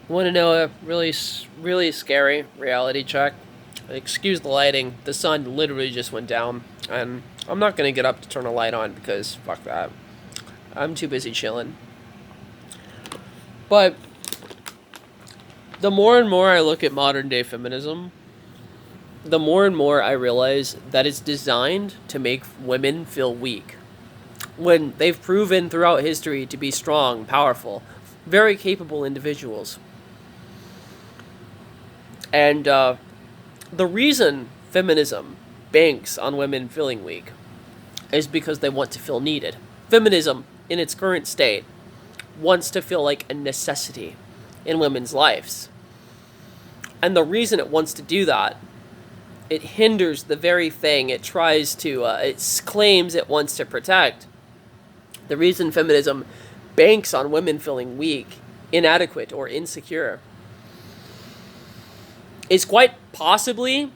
Want to know a really scary reality check? Excuse the lighting. The sun literally just went down, and I'm not gonna get up to turn a light on because fuck that. I'm too busy chilling. But the more and more I look at modern day feminism, the more and more I realize that it's designed to make women feel weak. When they've proven throughout history to be strong, powerful, very capable individuals. And the reason feminism banks on women feeling weak is because they want to feel needed. Feminism, in its current state, wants to feel like a necessity in women's lives. And the reason it wants to do that, it hinders the very thing it tries to, it claims it wants to protect. The reason feminism banks on women feeling weak, inadequate, or insecure is quite possibly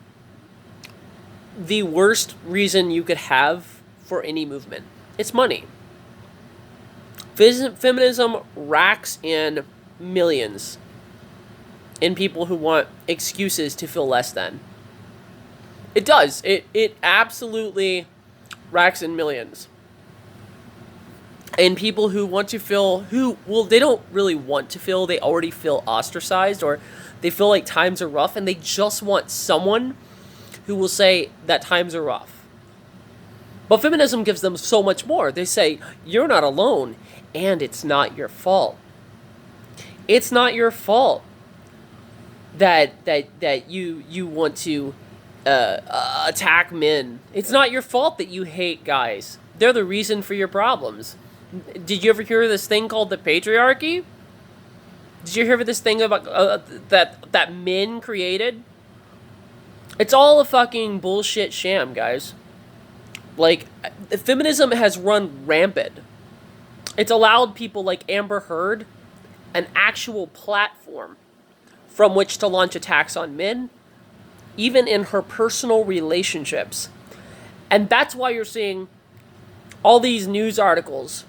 the worst reason you could have for any movement. It's money. Feminism racks in millions in people who want excuses to feel less than. It does. It absolutely racks in millions. And people who want to feel, they don't really want to feel, they already feel ostracized, or they feel like times are rough, and they just want someone who will say that times are rough. But feminism gives them so much more. They say, you're not alone, and it's not your fault. It's not your fault that you want to attack men. It's not your fault that you hate guys. They're the reason for your problems. Did you ever hear of this thing called the patriarchy? Did you hear of this thing about that men created? It's all a fucking bullshit sham, guys. Like, feminism has run rampant. It's allowed people like Amber Heard an actual platform from which to launch attacks on men, even in her personal relationships. And that's why you're seeing all these news articles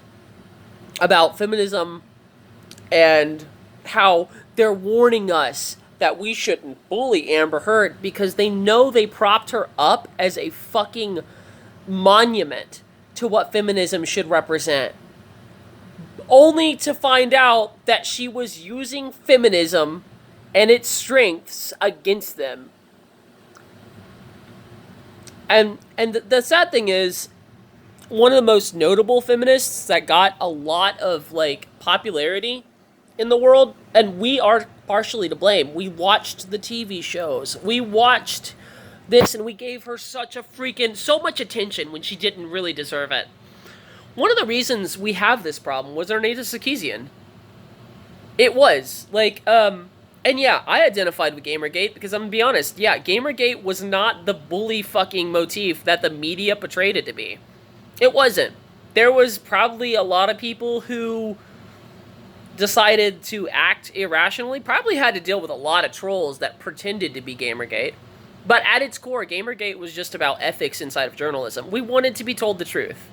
about feminism and how they're warning us that we shouldn't bully Amber Heard because they know they propped her up as a fucking monument to what feminism should represent. Only to find out that she was using feminism and its strengths against them. And the sad thing is, one of the most notable feminists that got a lot of like popularity in the world, and we are partially to blame. We watched the TV shows. We watched this, and we gave her so much attention when she didn't really deserve it. One of the reasons we have this problem was Arneta Sarkeesian. It was like, and yeah, I identified with Gamergate because I'm gonna be honest. Yeah, Gamergate was not the bully fucking motif that the media portrayed it to be. It wasn't. There was probably a lot of people who decided to act irrationally, probably had to deal with a lot of trolls that pretended to be Gamergate. But at its core, Gamergate was just about ethics inside of journalism. We wanted to be told the truth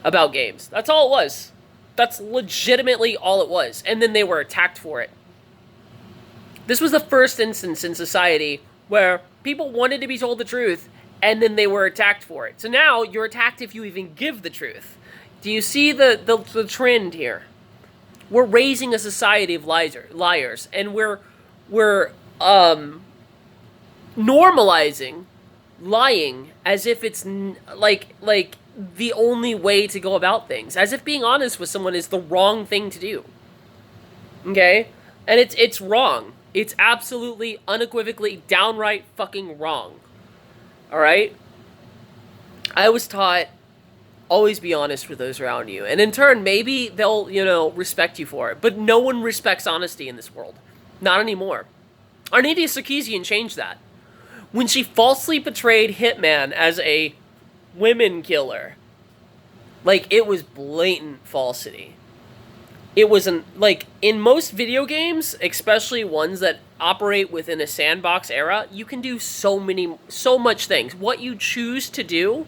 about games. That's all it was. That's legitimately all it was. And then they were attacked for it. This was the first instance in society where people wanted to be told the truth, and then they were attacked for it. So now you're attacked if you even give the truth. Do you see the trend here? We're raising a society of liars, and we're normalizing lying as if it's like the only way to go about things, as if being honest with someone is the wrong thing to do. Okay? And it's wrong. It's absolutely, unequivocally, downright fucking wrong. Alright? I was taught, always be honest with those around you. And in turn, maybe they'll, respect you for it. But no one respects honesty in this world. Not anymore. Arneta Sarkeesian changed that. When she falsely portrayed Hitman as a women killer, like, it was blatant falsity. It was in most video games, especially ones that operate within a sandbox era, you can do so much things. What you choose to do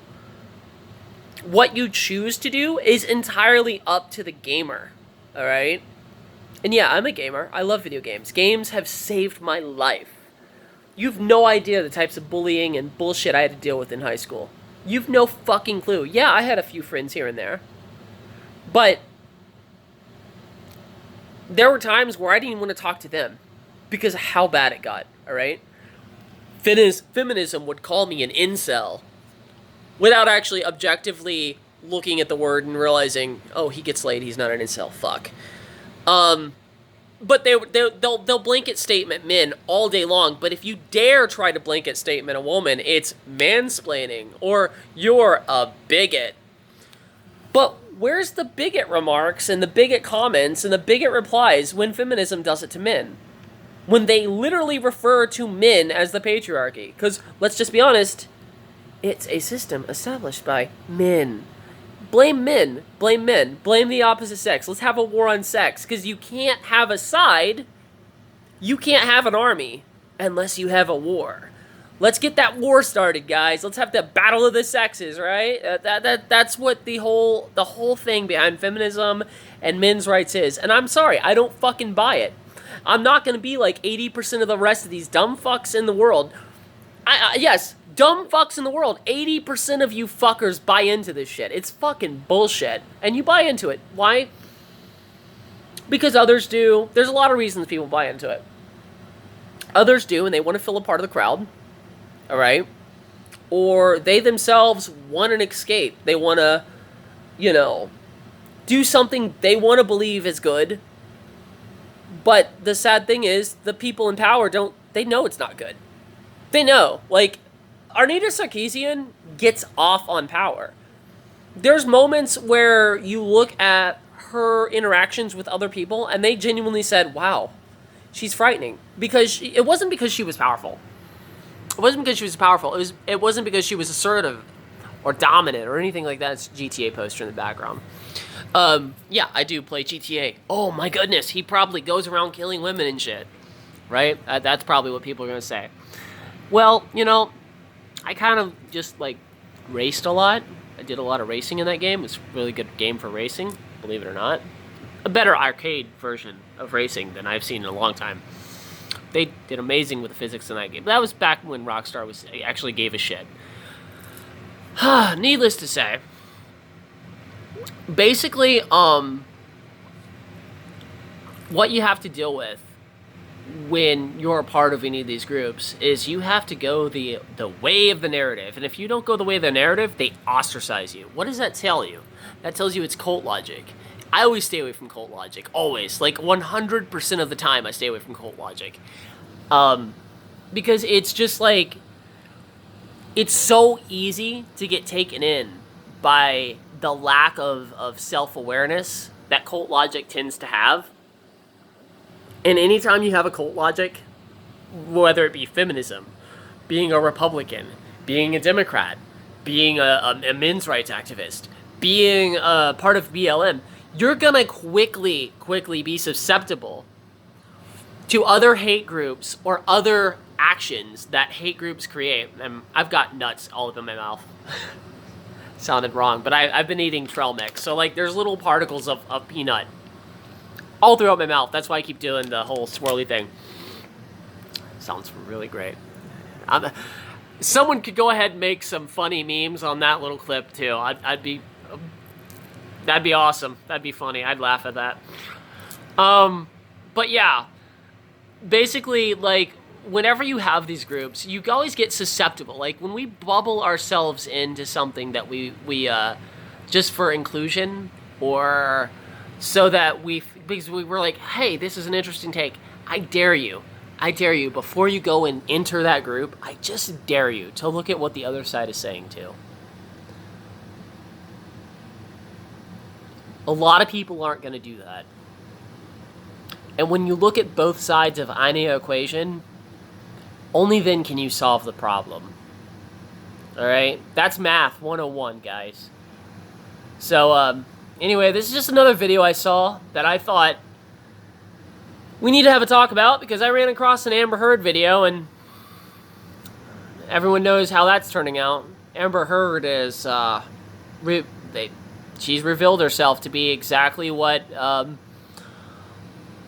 is entirely up to the gamer. All right? And yeah, I'm a gamer. I love video games. Games have saved my life. You've no idea the types of bullying and bullshit I had to deal with in high school. You've no fucking clue. Yeah, I had a few friends here and there. But there were times where I didn't even want to talk to them because of how bad it got, alright? Feminism would call me an incel without actually objectively looking at the word and realizing, oh, he gets laid, he's not an incel, fuck. But they'll blanket statement men all day long, but if you dare try to blanket statement a woman, it's mansplaining, or you're a bigot. But where's the bigot remarks and the bigot comments and the bigot replies when feminism does it to men? When they literally refer to men as the patriarchy. Because, let's just be honest, it's a system established by men. Blame men. Blame men. Blame the opposite sex. Let's have a war on sex. Because you can't have a side. You can't have an army unless you have a war. Let's get that war started, guys. Let's have the battle of the sexes, right? That's what the whole thing behind feminism and men's rights is. And I'm sorry, I don't fucking buy it. I'm not going to be like 80% of the rest of these dumb fucks in the world. Yes, dumb fucks in the world. 80% of you fuckers buy into this shit. It's fucking bullshit. And you buy into it. Why? Because others do. There's a lot of reasons people buy into it. Others do, and they want to fill a part of the crowd. Alright? Or they themselves want an escape. They want to, do something they want to believe is good. But the sad thing is, the people in power they know it's not good. They know. Like, Arnita Sarkeesian gets off on power. There's moments where you look at her interactions with other people, and they genuinely said, wow, she's frightening. Because it wasn't because she was powerful. It wasn't because she was powerful. It wasn't because she was assertive or dominant or anything like that. It's a GTA poster in the background. Yeah, I do play GTA. Oh my goodness, he probably goes around killing women and shit. Right? That's probably what people are going to say. Well, I kind of just, raced a lot. I did a lot of racing in that game. It's a really good game for racing, believe it or not. A better arcade version of racing than I've seen in a long time. They did amazing with the physics in that game. That was back when Rockstar actually gave a shit. Needless to say, basically, what you have to deal with when you're a part of any of these groups is you have to go the way of the narrative. And if you don't go the way of the narrative, they ostracize you. What does that tell you? That tells you it's cult logic. I always stay away from cult logic. Always. 100% of the time I stay away from cult logic. Because it's just it's so easy to get taken in by the lack of self-awareness that cult logic tends to have. And anytime you have a cult logic, whether it be feminism, being a Republican, being a Democrat, being a men's rights activist, being a part of BLM, you're gonna quickly be susceptible to other hate groups or other actions that hate groups create. And I've got nuts all up in my mouth. Sounded wrong, but I've been eating trail mix, so there's little particles of peanut all throughout my mouth. That's why I keep doing the whole swirly thing. Sounds really great. Someone could go ahead and make some funny memes on that little clip too. That'd be awesome. That'd be funny. I'd laugh at that. But yeah, basically, whenever you have these groups, you always get susceptible. When we bubble ourselves into something that we just for inclusion, or so that because we're like, hey, this is an interesting take. I dare you, before you go and enter that group, I just dare you to look at what the other side is saying too. A lot of people aren't going to do that. And when you look at both sides of any equation, only then can you solve the problem. Alright? That's math 101, guys. So, anyway, this is just another video I saw that I thought we need to have a talk about, because I ran across an Amber Heard video, and everyone knows how that's turning out. Amber Heard is, she's revealed herself to be exactly what,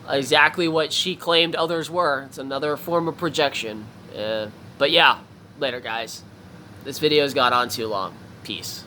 exactly what she claimed others were. It's another form of projection. But yeah, later, guys. This video's gone on too long. Peace.